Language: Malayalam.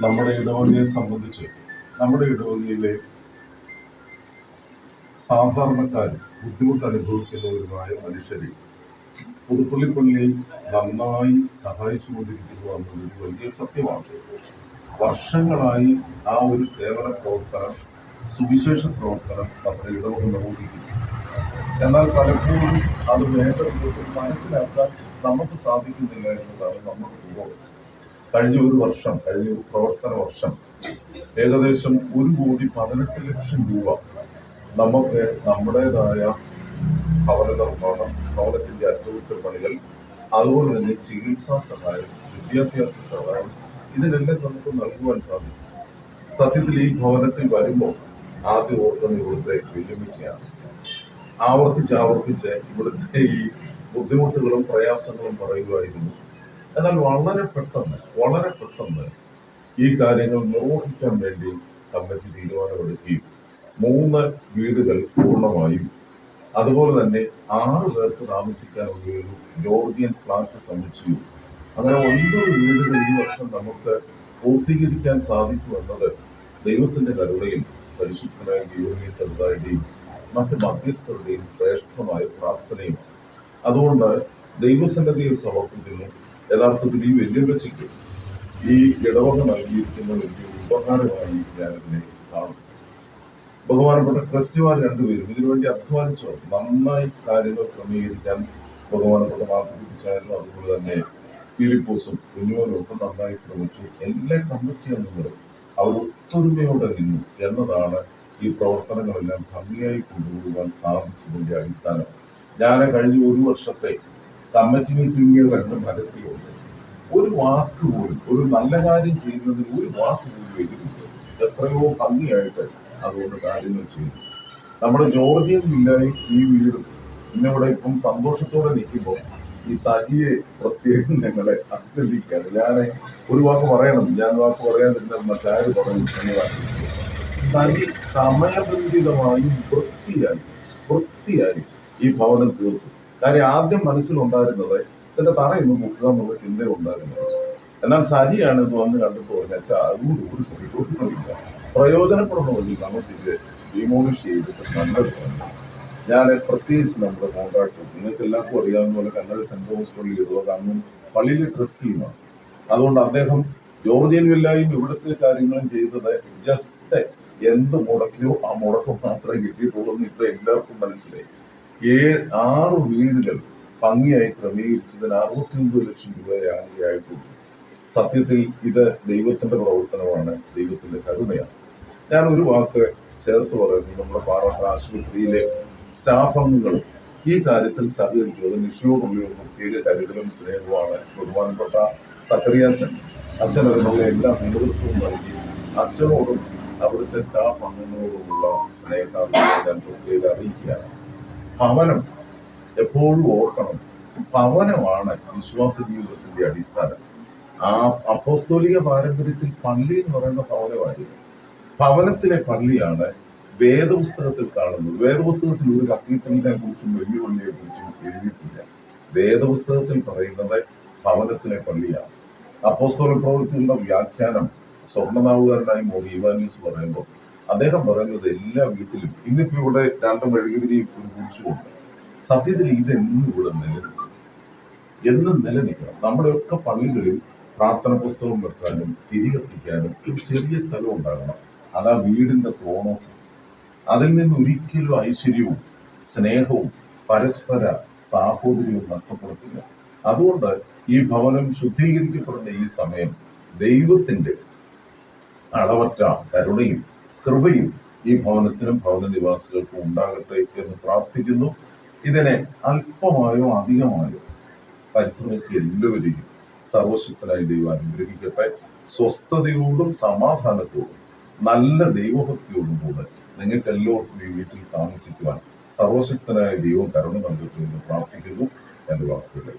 നമ്മുടെ ഇടവകയെ സംബന്ധിച്ച് നമ്മുടെ ഇടവകയിലെ സാധാരണക്കാരും ബുദ്ധിമുട്ട് അനുഭവിക്കുന്നവരുമായ മനുഷ്യരെ പുതുപ്പള്ളിപ്പള്ളി നന്നായി സഹായിച്ചുകൊണ്ടിരിക്കുന്നു എന്നതൊരു വലിയ സത്യമാണ്. വർഷങ്ങളായി ആ ഒരു സേവന പ്രവർത്തനം, സുവിശേഷ പ്രവർത്തനം നമ്മുടെ ഇടവക നിർവഹിക്കുന്നു. എന്നാൽ പലപ്പോഴും അത് വേണ്ട വിധത്തിൽ മനസ്സിലാക്കാൻ നമുക്ക് സാധിക്കുന്നില്ല എന്നതാണ് നമ്മുടെ അനുഭവം. കഴിഞ്ഞ ഒരു പ്രവർത്തന വർഷം ഏകദേശം 1,18,00,000 രൂപ നമുക്ക് നമ്മുടേതായ ഭവന നിർമ്മാണം, ഭവനത്തിന്റെ അറ്റകുറ്റപ്പണികൾ, അതുപോലെ തന്നെ ചികിത്സാ സഹായം, വിദ്യാഭ്യാസ സഹായം, ഇതിനെല്ലാം നമുക്ക് നൽകുവാൻ സാധിച്ചു. സത്യത്തിൽ ഈ ഭവനത്തിൽ വരുമ്പോൾ ആദ്യം ഓർക്കുന്ന ഇവിടുത്തെ വിരമിച്ചയാണ്. ആവർത്തിച്ച് ഇവിടുത്തെ ഈ ബുദ്ധിമുട്ടുകളും പ്രയാസങ്ങളും പറയുമായിരുന്നു. എന്നാൽ വളരെ പെട്ടെന്ന് ഈ കാര്യങ്ങൾ നിർവഹിക്കാൻ വേണ്ടി കമ്മിറ്റി തീരുമാനമെടുക്കുകയും 3 വീടുകൾ പൂർണ്ണമായും, അതുപോലെ തന്നെ 6 പേർക്ക് താമസിക്കാനുള്ള ഒരു ജോർജിയൻ ഫ്ലാറ്റ് സമുച്ചയവും, അങ്ങനെ 9 വീടുകൾ ഈ വർഷം നമുക്ക് പൂർത്തീകരിക്കാൻ സാധിച്ചു എന്നത് ദൈവത്തിന്റെ കരുണയും പരിശുദ്ധനായ ഗീവർഗീസ് സമുദായത്തിന്റെയും മറ്റ് മധ്യസ്ഥരുടെയും ശ്രേഷ്ഠമായ പ്രാർത്ഥനയും. അതുകൊണ്ട് ദൈവസന്നിധിയിൽ സമർപ്പിക്കുന്നു. യഥാർത്ഥത്തിൽ ഈ വെല്ലുവിളിക്ക് ഈ ഇടവക നൽകിയിരിക്കുന്ന വലിയ ഉപകാരമായി ഞാനിതിനെ കാണുന്നു. ബഹുമാനപ്പെട്ട ക്രിസ്ത്യാനിമാർ 2 പേരും ഇതിനുവേണ്ടി അധ്വാനിച്ചോ. നന്നായി കാര്യങ്ങൾ ക്രമീകരിക്കാൻ ബഹുമാനപ്പെട്ട മാർത്തിച്ചായാലും അതുപോലെ തന്നെ ഫിലിപ്പോസും കുഞ്ഞുമോനും ഒക്കെ നന്നായി ശ്രമിച്ചു. എല്ലാ കമ്മിറ്റി അംഗങ്ങളും അവർ ഒത്തൊരുമയോടെ നിന്നു എന്നതാണ് ഈ പ്രവർത്തനങ്ങളെല്ലാം ഭംഗിയായി കൊണ്ടുപോകാൻ സാധിച്ചതിന്റെ അടിസ്ഥാനം. ഞാൻ കഴിഞ്ഞ ഒരു വർഷത്തെ കമ്മിറ്റി മീറ്റിങ്ങുകൾ എൻ്റെ മനസ്സിലുണ്ട്. ഒരു വാക്ക് പോലും, ഒരു നല്ല കാര്യം ചെയ്യുന്നതിന് ഒരു വാക്ക് പോലും എതിരില്ല. എത്രയോ ഭംഗിയായിട്ട് അതുകൊണ്ട് കാര്യങ്ങൾ ചെയ്തു. നമ്മുടെ ജോർജിയൻ വില്ലായി ഈ വീടും ഇന്നിവിടെ ഇപ്പം സന്തോഷത്തോടെ നിൽക്കുമ്പോൾ ഈ സജിയെ പ്രത്യേകം ഞങ്ങളെ അഭിനന്ദിക്കുകയാണ്. ഞാൻ ഒരു വാക്ക് പറയണം, ഞാൻ വാക്ക് പറയാതിരുന്ന മറ്റാര് പറയും എന്നതാണ്. സജി സമയബന്ധിതമായും വൃത്തിയായി ഈ ഭവനം തീർത്തു. കാര്യം ആദ്യം മനസ്സിലുണ്ടായിരുന്നത് ഇതിന്റെ തറയൊന്ന് മുക്കുക എന്നുള്ള ചിന്തയുണ്ടായിരുന്നത്. എന്നാൽ സജിയാണ് ഇത് വന്ന് കണ്ടിട്ട് പറഞ്ഞാൽ അതുകൊണ്ട് പ്രയോജനപ്പെടുന്നുള്ളൂ. നമുക്കിത് ഡിമോളിഷ് ചെയ്തിട്ട് നല്ലത്. ഞാൻ പ്രത്യേകിച്ച് നമ്മുടെ കോൺട്രാക്ടർ, നിങ്ങൾക്ക് എല്ലാവർക്കും അറിയാവുന്ന പോലെ കന്നഡ സെന്റ് തോമസ് പള്ളി ഇടുക അന്നും പള്ളിയിലെ ട്രസ്റ്റിയുമാണ്. അതുകൊണ്ട് അദ്ദേഹം ജോർജിയൻ വില്ലായും ഇവിടുത്തെ കാര്യങ്ങളും ചെയ്തത് ജസ്റ്റ് എന്ത് മുടക്കിയോ ആ മുടക്കം മാത്രമേ കിട്ടിയിട്ടുള്ളൂ എന്ന് ഇപ്പൊ എല്ലാവർക്കും മനസ്സിലായി. 6 വീടുകൾ ഭംഗിയായി ക്രമീകരിച്ചതിന് 69 ലക്ഷം രൂപയായിട്ടുള്ളൂ. സത്യത്തിൽ ഇത് ദൈവത്തിന്റെ പ്രവർത്തനമാണ്, ദൈവത്തിന്റെ കരുണയാണ്. ഞാൻ ഒരു വാക്ക് ചേർത്ത് പറയുന്നു. നമ്മുടെ പാറോട്ട ആശുപത്രിയിലെ സ്റ്റാഫ് അംഗങ്ങളും ഈ കാര്യത്തിൽ സഹകരിച്ചു. അത് നിശ്ചയോടുള്ള ഒരു പ്രത്യേക കരുതലും സ്നേഹവുമാണ്. ബഹുമാനപ്പെട്ട സക്കറിയാച്ചൻ അതിനുള്ള എല്ലാ നേതൃത്വവും നൽകി. അച്ഛനോടും അവിടുത്തെ സ്റ്റാഫ് അംഗങ്ങളോടുമുള്ള സ്നേഹം ഞാൻ പ്രത്യേകം അറിയിക്കുകയാണ്. ഭവനം എപ്പോഴും ഓർക്കണം, ഭവനമാണ് വിശ്വാസ ജീവിതത്തിന്റെ അടിസ്ഥാനം. ആ അപ്പോസ്തോലിക പാരമ്പര്യത്തിൽ പള്ളി എന്ന് പറയുന്ന ഭവനമായിരുന്നു. ഭവനത്തിലെ പള്ളിയാണ് വേദപുസ്തകത്തിൽ കാണുന്നത്. വേദപുസ്തകത്തിൽ ഒരു കത്തീഡ്രലിനെ കുറിച്ചും വലിയ പള്ളിയെ കുറിച്ചും എഴുതിയിട്ടില്ല. വേദപുസ്തകത്തിൽ പറയുന്നത് ഭവനത്തിലെ പള്ളിയാണ്. അപ്പോസ്തല പ്രവൃത്തിയുള്ള വ്യാഖ്യാനം സ്വർണ്ണനാവുകാരനായി മോറി ഇവാനിയൂസ് പറയുമ്പോൾ അദ്ദേഹം പറയുന്നത് എല്ലാ വീട്ടിലും ഇന്നിപ്പോ ഇവിടെ 2 മെഴുകുതിരി ഒരു കുറിച്ചുകൊണ്ട് സത്യത്തിൽ ഇതെന്നും ഇവിടെ എന്നും നിലനിൽക്കണം. നമ്മുടെയൊക്കെ പള്ളികളിൽ പ്രാർത്ഥന പുസ്തകം വെക്കാനും തിരികത്തിക്കാനും ഒരു ചെറിയ സ്ഥലം ഉണ്ടാകണം. അതാ വീടിന്റെ ക്രോണോസ്. അതിൽ നിന്ന് ഒരിക്കലും ഐശ്വര്യവും സ്നേഹവും പരസ്പര സാഹോദര്യവും നഷ്ടപ്പെടുത്തില്ല. അതുകൊണ്ട് ഈ ഭവനം ശുദ്ധീകരിക്കപ്പെടുന്ന ഈ സമയം ദൈവത്തിന്റെ അളവറ്റ കരുണയും കൃപയും ഈ ഭവനത്തിനും ഭവന നിവാസികൾക്കും ഉണ്ടാകട്ടെ എന്ന് പ്രാർത്ഥിക്കുന്നു. ഇതിനെ അല്പമായോ അധികമായോ പരിശ്രമിച്ച് എല്ലാവരെയും സർവശക്തനായി ദൈവം അനുഗ്രഹിക്കട്ടെ. സ്വസ്ഥതയോടും സമാധാനത്തോടും നല്ല ദൈവഭക്തിയോടും കൂടെ നിങ്ങൾക്ക് എല്ലാവർക്കും ഈ വീട്ടിൽ താമസിക്കുവാൻ സർവശക്തനായ ദൈവം കരുണ നൽകട്ടെ എന്ന് പ്രാർത്ഥിക്കുന്നു. എൻ്റെ വാക്കുകളെ